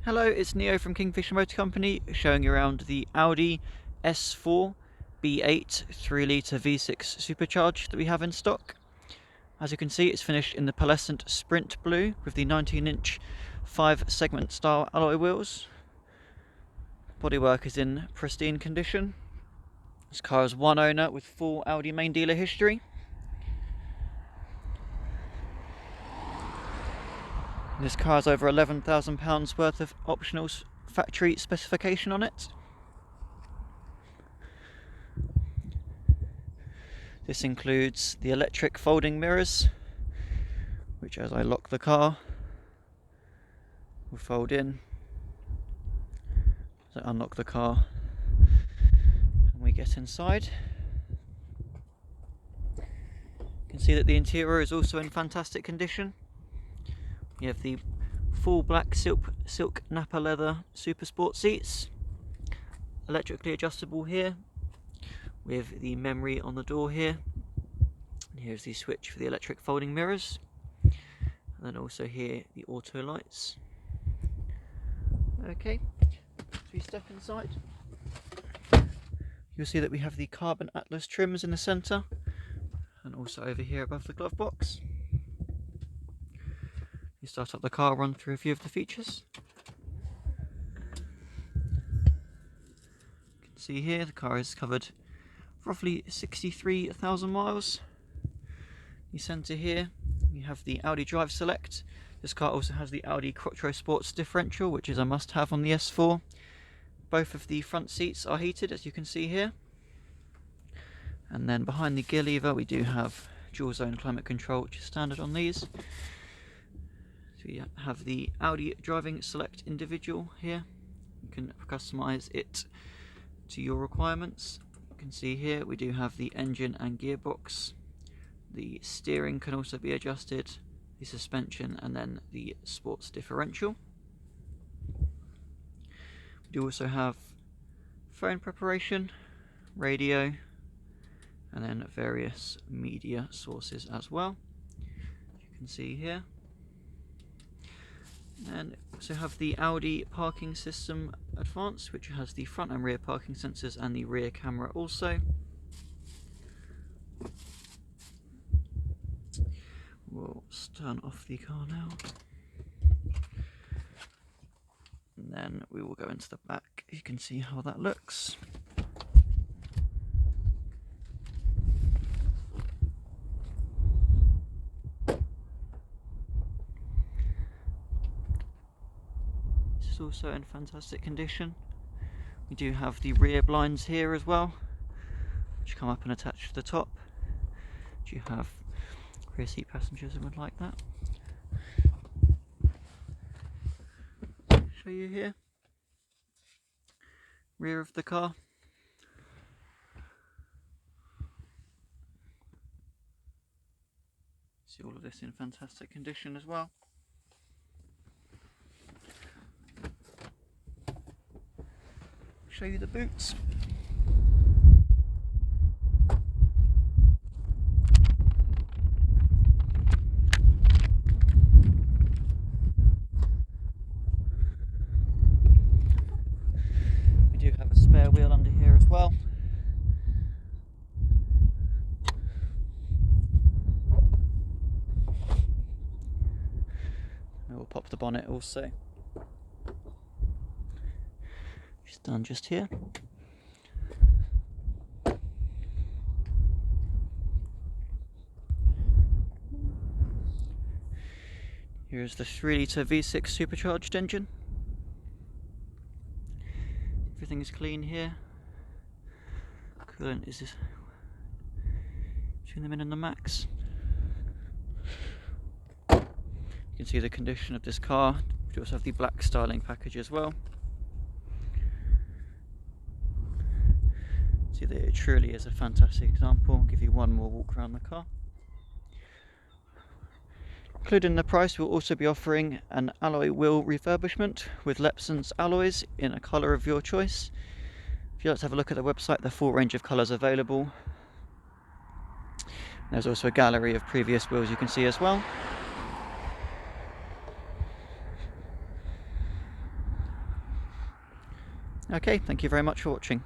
Hello, it's Neo from Kingfisher Motor Company, showing you around the Audi S4 B8 3-litre V6 Supercharged that we have in stock. As you can see, it's finished in the pearlescent Sprint Blue with the 19-inch 5-segment style alloy wheels. Bodywork is in pristine condition. This car has one owner with full Audi main dealer history. This car has over £11,000 worth of optional factory specification on it. This includes the electric folding mirrors, which as I lock the car will fold in. So unlock the car and we get inside. You can see that the interior is also in fantastic condition. You have the full black silk Napa leather super sport seats, electrically adjustable here, with the memory on the door here. And here's the switch for the electric folding mirrors, and then also here the auto lights. Okay, so we step inside. You'll see that we have the carbon atlas trims in the centre, and also over here above the glove box. You start up the car, run through a few of the features. You can see here the car is covered roughly 63,000 miles. You centre here, you have the Audi Drive Select. This car also has the Audi Quattro Sports differential, which is a must-have on the S4. Both of the front seats are heated, as you can see here. And then behind the gear lever we do have dual zone climate control, which is standard on these. We have the Audi Driving Select individual here. You can customise it to your requirements. You can see here we do have the engine and gearbox. The steering can also be adjusted, the suspension, and then the sports differential. We do also have phone preparation, radio, and then various media sources as well. You can see here. And we also have the Audi Parking System Advanced, which has the front and rear parking sensors and the rear camera also. We'll turn off the car now. And then we will go into the back. You can see how that looks. Is also in fantastic condition. We do have the rear blinds here as well, which come up and attach to the top. Do you have rear seat passengers and would like that? Show you here. Rear of the car. See all of this in fantastic condition as well. Show you the boots. We do have a spare wheel under here as well. And we'll pop the bonnet also. It's done just here. Here's the 3-litre V6 Supercharged engine. Everything is clean here. Coolant is this between the min and the max. You can see the condition of this car. We also have the black styling package as well. See that it truly is a fantastic example. I'll give you one more walk around the car. Included in the price, we'll also be offering an alloy wheel refurbishment with Lepson's alloys in a colour of your choice. If you'd like to have a look at the website, the full range of colours available. There's also a gallery of previous wheels you can see as well. Okay, thank you very much for watching.